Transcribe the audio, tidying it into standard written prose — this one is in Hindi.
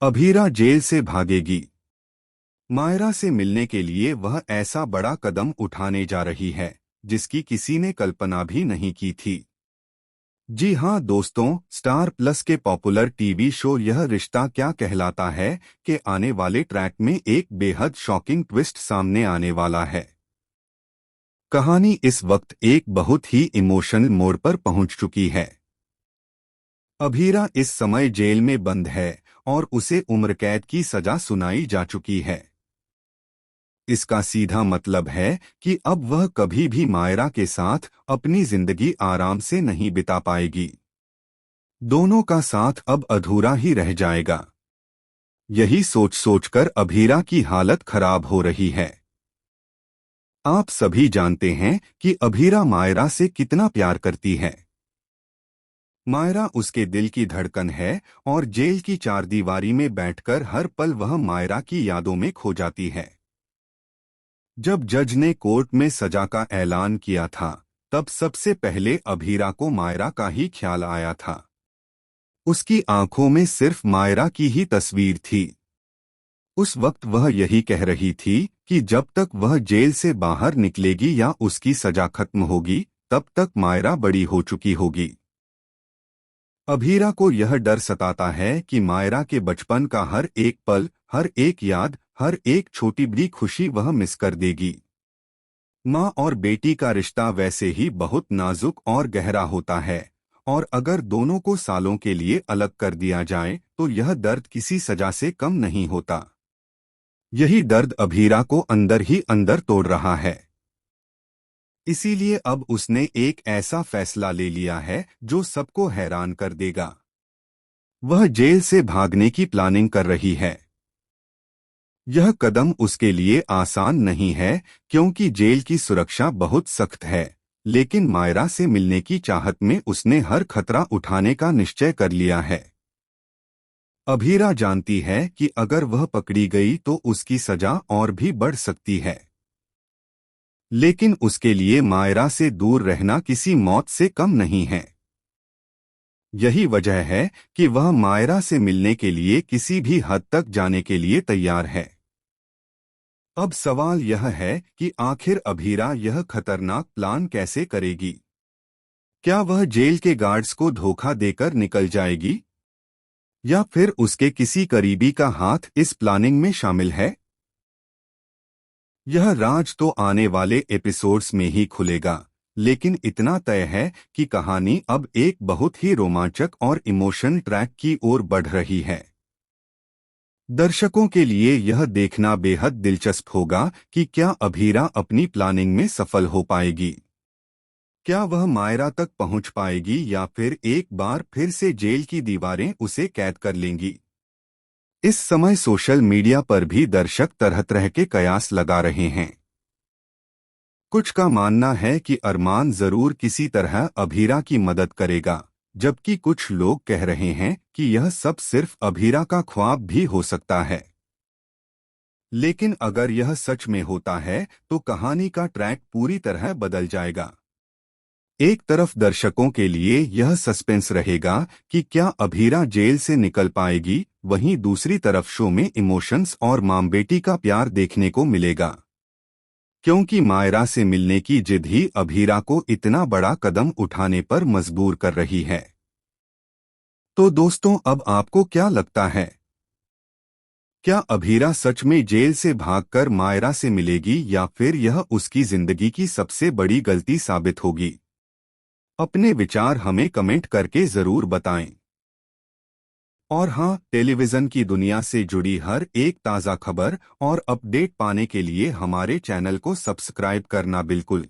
अभीरा जेल से भागेगी। मायरा से मिलने के लिए वह ऐसा बड़ा कदम उठाने जा रही है जिसकी किसी ने कल्पना भी नहीं की थी। जी हां दोस्तों, स्टार प्लस के पॉपुलर टीवी शो यह रिश्ता क्या कहलाता है के आने वाले ट्रैक में एक बेहद शॉकिंग ट्विस्ट सामने आने वाला है। कहानी इस वक्त एक बहुत ही इमोशनल मोड़ पर पहुंच चुकी है। अभीरा इस समय जेल में बंद है और उसे उम्र कैद की सजा सुनाई जा चुकी है। इसका सीधा मतलब है कि अब वह कभी भी मायरा के साथ अपनी जिंदगी आराम से नहीं बिता पाएगी। दोनों का साथ अब अधूरा ही रह जाएगा। यही सोच सोचकर अभीरा की हालत खराब हो रही है। आप सभी जानते हैं कि अभीरा मायरा से कितना प्यार करती है। मायरा उसके दिल की धड़कन है और जेल की चारदीवारी में बैठकर हर पल वह मायरा की यादों में खो जाती है। जब जज ने कोर्ट में सजा का ऐलान किया था, तब सबसे पहले अभीरा को मायरा का ही ख्याल आया था। उसकी आंखों में सिर्फ मायरा की ही तस्वीर थी। उस वक्त वह यही कह रही थी कि जब तक वह जेल से बाहर निकलेगी या उसकी सजा खत्म होगी, तब तक मायरा बड़ी हो चुकी होगी। अभीरा को यह डर सताता है कि मायरा के बचपन का हर एक पल, हर एक याद, हर एक छोटी बड़ी खुशी वह मिस कर देगी। माँ और बेटी का रिश्ता वैसे ही बहुत नाजुक और गहरा होता है, और अगर दोनों को सालों के लिए अलग कर दिया जाए तो यह दर्द किसी सजा से कम नहीं होता। यही दर्द अभीरा को अंदर ही अंदर तोड़ रहा है। इसीलिए अब उसने एक ऐसा फैसला ले लिया है जो सबको हैरान कर देगा। वह जेल से भागने की प्लानिंग कर रही है। यह कदम उसके लिए आसान नहीं है, क्योंकि जेल की सुरक्षा बहुत सख्त है, लेकिन मायरा से मिलने की चाहत में उसने हर खतरा उठाने का निश्चय कर लिया है। अभीरा जानती है कि अगर वह पकड़ी गई तो उसकी सजा और भी बढ़ सकती है, लेकिन उसके लिए मायरा से दूर रहना किसी मौत से कम नहीं है। यही वजह है कि वह मायरा से मिलने के लिए किसी भी हद तक जाने के लिए तैयार है। अब सवाल यह है कि आखिर अभीरा यह खतरनाक प्लान कैसे करेगी? क्या वह जेल के गार्ड्स को धोखा देकर निकल जाएगी, या फिर उसके किसी करीबी का हाथ इस प्लानिंग में शामिल है? यह राज तो आने वाले एपिसोड्स में ही खुलेगा, लेकिन इतना तय है कि कहानी अब एक बहुत ही रोमांचक और इमोशनल ट्रैक की ओर बढ़ रही है। दर्शकों के लिए यह देखना बेहद दिलचस्प होगा कि क्या अभीरा अपनी प्लानिंग में सफल हो पाएगी। क्या वह मायरा तक पहुंच पाएगी या फिर एक बार फिर से जेल की दीवारें उसे कैद कर लेंगी। इस समय सोशल मीडिया पर भी दर्शक तरह तरह के कयास लगा रहे हैं। कुछ का मानना है कि अरमान जरूर किसी तरह अभीरा की मदद करेगा, जबकि कुछ लोग कह रहे हैं कि यह सब सिर्फ अभीरा का ख्वाब भी हो सकता है। लेकिन अगर यह सच में होता है तो कहानी का ट्रैक पूरी तरह बदल जाएगा। एक तरफ दर्शकों के लिए यह सस्पेंस रहेगा कि क्या अभीरा जेल से निकल पाएगी, वहीं दूसरी तरफ शो में इमोशंस और मां बेटी का प्यार देखने को मिलेगा, क्योंकि मायरा से मिलने की जिद ही अभीरा को इतना बड़ा कदम उठाने पर मजबूर कर रही है। तो दोस्तों, अब आपको क्या लगता है? क्या अभीरा सच में जेल से भागकर मायरा से मिलेगी या फिर यह उसकी जिंदगी की सबसे बड़ी गलती साबित होगी? अपने विचार हमें कमेंट करके जरूर बताएं। और हाँ, टेलीविजन की दुनिया से जुड़ी हर एक ताज़ा खबर और अपडेट पाने के लिए हमारे चैनल को सब्सक्राइब करना बिल्कुल